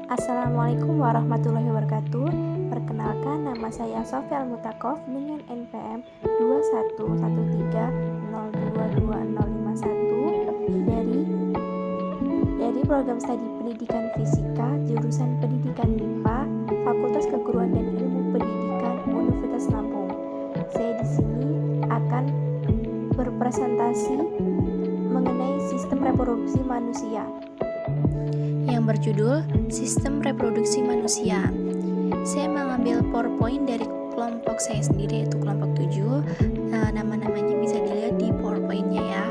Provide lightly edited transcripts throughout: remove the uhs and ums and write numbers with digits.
Assalamualaikum warahmatullahi wabarakatuh. Perkenalkan, nama saya Sofia Al-Mutakov dengan NPM 2113022051 dari program studi pendidikan fisika jurusan pendidikan MIPA Fakultas Keguruan dan Ilmu Pendidikan Universitas Lampung. Saya di sini akan berpresentasi mengenai sistem reproduksi manusia yang berjudul Sistem Reproduksi Manusia. Saya mengambil PowerPoint dari kelompok saya sendiri, yaitu kelompok 7. Nama-namanya bisa dilihat di PowerPoint-nya ya.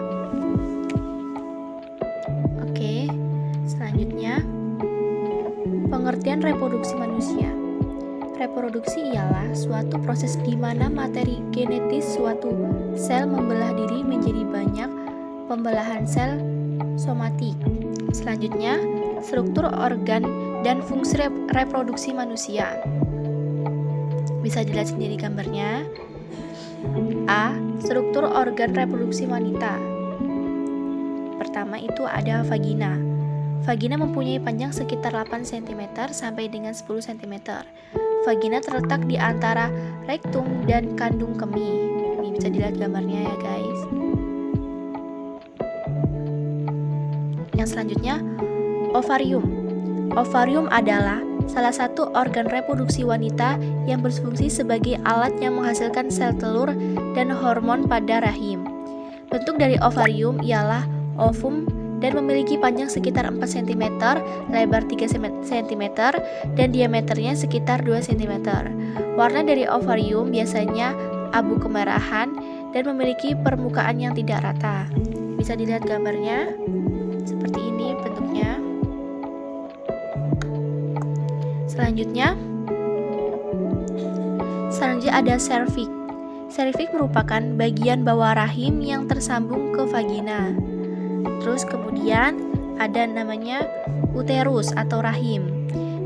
Oke, selanjutnya pengertian reproduksi manusia. Reproduksi ialah suatu proses di mana materi genetis suatu sel membelah diri menjadi banyak pembelahan sel somatik. Selanjutnya, struktur organ dan fungsi reproduksi manusia. Bisa dilihat sendiri gambarnya. A. Struktur organ reproduksi wanita. Pertama itu ada vagina. Vagina mempunyai panjang sekitar 8 cm sampai dengan 10 cm. Vagina terletak di antara rektum dan kandung kemih. Ini bisa dilihat gambarnya ya guys. Yang selanjutnya, ovarium. Ovarium adalah salah satu organ reproduksi wanita yang berfungsi sebagai alat yang menghasilkan sel telur dan hormon pada rahim. Bentuk dari ovarium ialah ovum dan memiliki panjang sekitar 4 cm, lebar 3 cm, dan diameternya sekitar 2 cm. Warna dari ovarium biasanya abu kemerahan dan memiliki permukaan yang tidak rata. Bisa dilihat gambarnya, seperti ini bentuknya. Selanjutnya ada serviks. Serviks merupakan bagian bawah rahim yang tersambung ke vagina. Terus kemudian ada namanya uterus atau rahim.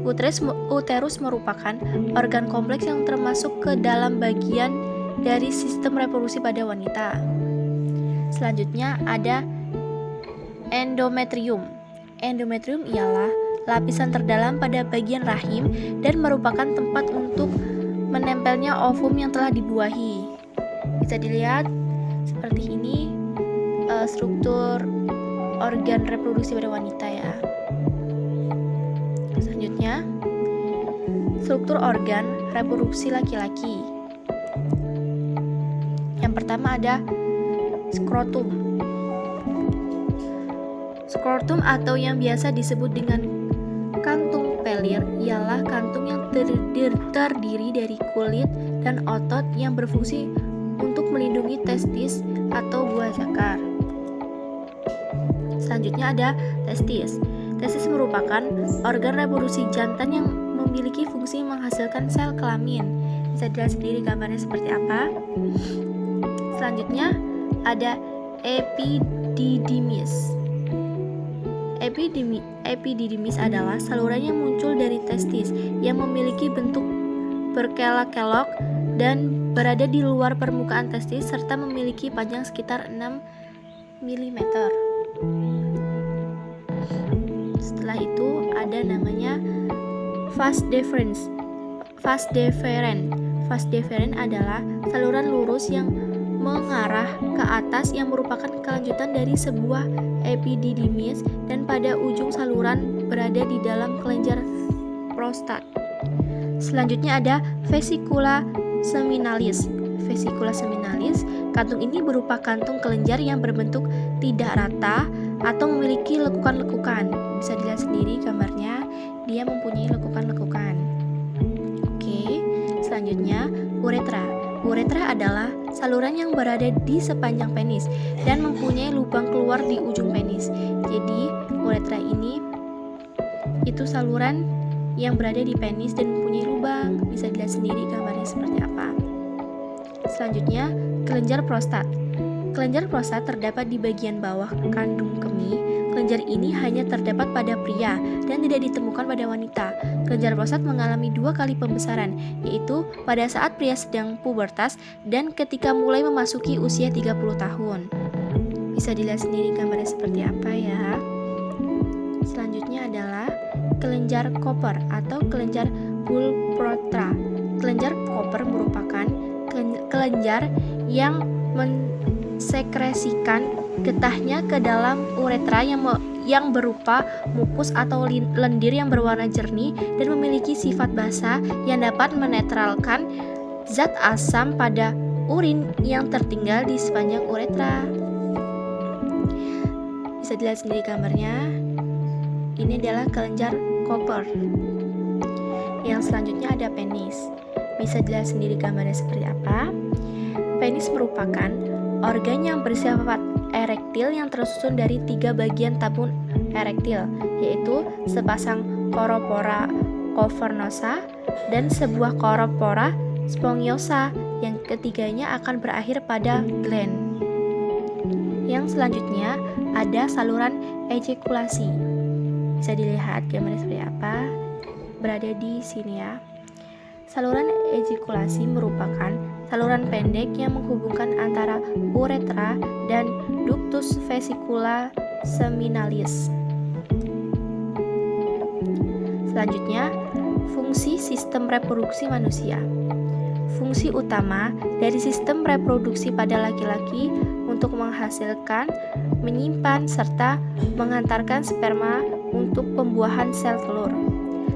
Uterus merupakan organ kompleks yang termasuk ke dalam bagian dari sistem reproduksi pada wanita. Selanjutnya ada endometrium. Endometrium ialah lapisan terdalam pada bagian rahim dan merupakan tempat untuk menempelnya ovum yang telah dibuahi. Bisa dilihat seperti ini struktur organ reproduksi pada wanita ya. Selanjutnya, struktur organ reproduksi laki-laki. Yang pertama ada skrotum. Skrotum atau yang biasa disebut dengan kantung pelir ialah kantung yang terdiri dari kulit dan otot yang berfungsi untuk melindungi testis atau buah zakar. Selanjutnya ada testis. Testis merupakan organ reproduksi jantan yang memiliki fungsi menghasilkan sel kelamin. Bisa dilihat sendiri gambarnya seperti apa. Selanjutnya ada epididymis. Epididymis adalah saluran yang muncul dari testis yang memiliki bentuk berkelok-kelok dan berada di luar permukaan testis serta memiliki panjang sekitar 6 mm. Setelah itu ada namanya vas deferens. Vas deferens adalah saluran lurus yang mengarah ke atas yang merupakan kelanjutan dari sebuah epididymis dan pada ujung saluran berada di dalam kelenjar prostat. Selanjutnya ada vesicula seminalis. Vesicula seminalis, kantung ini berupa kantung kelenjar yang berbentuk tidak rata atau memiliki lekukan-lekukan. Bisa dilihat sendiri gambarnya, dia mempunyai lekukan-lekukan. Oke, selanjutnya uretra. Uretra adalah saluran yang berada di sepanjang penis dan mempunyai lubang keluar di ujung penis. Jadi, uretra ini itu saluran yang berada di penis dan mempunyai lubang. Bisa dilihat sendiri gambarnya seperti apa. Selanjutnya, kelenjar prostat. Kelenjar prostat terdapat di bagian bawah kandung kemih. Kelenjar ini hanya terdapat pada pria dan tidak ditemukan pada wanita. Kelenjar prostat mengalami 2 kali pembesaran, yaitu pada saat pria sedang pubertas dan ketika mulai memasuki usia 30 tahun. Bisa dilihat sendiri gambarnya seperti apa ya. Selanjutnya adalah kelenjar Koper atau kelenjar Pulpotra. Kelenjar Koper merupakan kelenjar yang mensekresikan getahnya ke dalam uretra yang berupa mukus atau lendir yang berwarna jernih dan memiliki sifat basa yang dapat menetralkan zat asam pada urin yang tertinggal di sepanjang uretra. Bisa dilihat sendiri gambarnya. Ini adalah kelenjar Koper. Yang selanjutnya ada penis. Bisa dilihat sendiri gambarnya seperti apa. Penis merupakan organ yang bersifat erektil yang tersusun dari 3 bagian tabung erektil, yaitu sepasang koropora cavernosa dan sebuah koropora spongiosa. Yang ketiganya akan berakhir pada gland. Yang selanjutnya ada saluran ejakulasi. Bisa dilihat gambarnya seperti apa. Berada di sini ya. Saluran ejakulasi merupakan saluran pendek yang menghubungkan antara uretra dan ductus vesicula seminalis. Selanjutnya, fungsi sistem reproduksi manusia. Fungsi utama dari sistem reproduksi pada laki-laki untuk menghasilkan, menyimpan, serta mengantarkan sperma untuk pembuahan sel telur.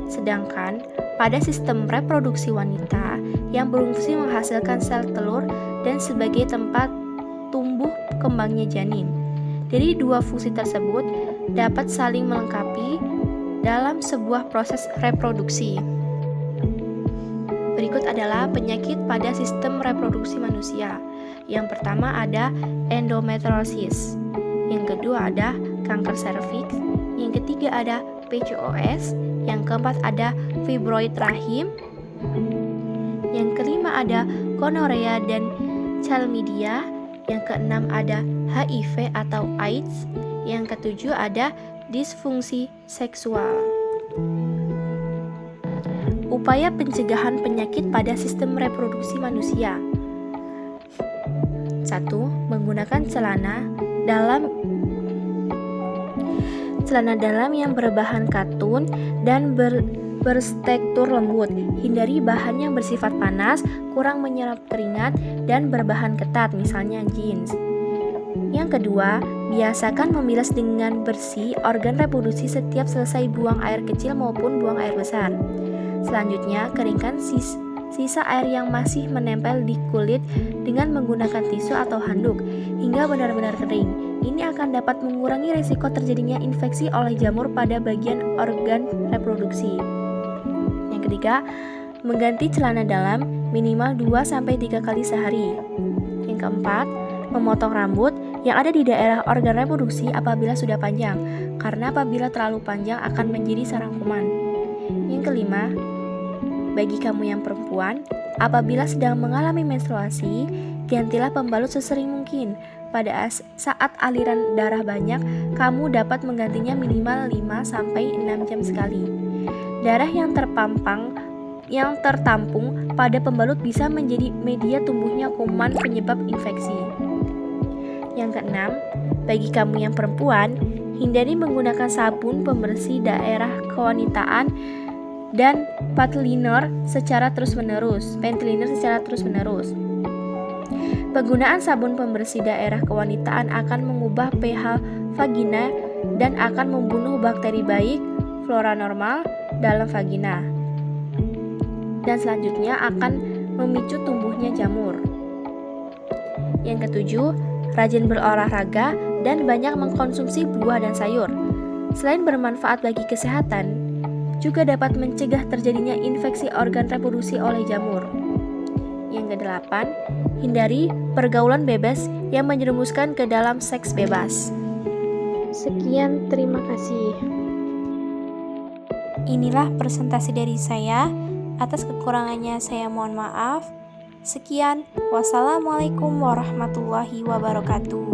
Sedangkan pada sistem reproduksi wanita yang berfungsi menghasilkan sel telur dan sebagai tempat tumbuh kembangnya janin. Jadi dua fungsi tersebut dapat saling melengkapi dalam sebuah proses reproduksi. Berikut adalah penyakit pada sistem reproduksi manusia. Yang pertama ada endometriosis. Yang kedua ada kanker serviks. Yang ketiga ada PCOS. Yang keempat ada fibroid rahim. Yang kelima ada gonorea dan chlamydia. Yang keenam ada HIV atau AIDS. Yang ketujuh ada disfungsi seksual. Upaya pencegahan penyakit pada sistem reproduksi manusia. 1. Menggunakan celana dalam yang berbahan katun dan bertekstur lembut. Hindari bahan yang bersifat panas, kurang menyerap keringat, dan berbahan ketat, misalnya jeans. Yang kedua, biasakan membilas dengan bersih organ reproduksi setiap selesai buang air kecil maupun buang air besar. Selanjutnya, keringkan sisa air yang masih menempel di kulit dengan menggunakan tisu atau handuk hingga benar-benar kering. Ini akan dapat mengurangi risiko terjadinya infeksi oleh jamur pada bagian organ reproduksi. Yang ketiga, mengganti celana dalam minimal 2-3 kali sehari. Yang keempat, memotong rambut yang ada di daerah organ reproduksi apabila sudah panjang, karena apabila terlalu panjang akan menjadi sarang kuman. Yang kelima, bagi kamu yang perempuan, apabila sedang mengalami menstruasi, gantilah pembalut sesering mungkin. Pada saat aliran darah banyak, kamu dapat menggantinya minimal 5-6 jam sekali. Darah yang tertampung pada pembalut bisa menjadi media tumbuhnya kuman penyebab infeksi. Yang keenam, bagi kamu yang perempuan, hindari menggunakan sabun pembersih daerah kewanitaan dan pentliner secara terus-menerus. Penggunaan sabun pembersih daerah kewanitaan akan mengubah pH vagina dan akan membunuh bakteri baik flora normal dalam vagina. Dan selanjutnya akan memicu tumbuhnya jamur. Yang ketujuh, rajin berolahraga dan banyak mengkonsumsi buah dan sayur. Selain bermanfaat bagi kesehatan, juga dapat mencegah terjadinya infeksi organ reproduksi oleh jamur. Yang kedelapan, hindari pergaulan bebas yang menjerumuskan ke dalam seks bebas. Sekian, terima kasih. Inilah presentasi dari saya. Atas kekurangannya saya mohon maaf. Sekian, wassalamualaikum warahmatullahi wabarakatuh.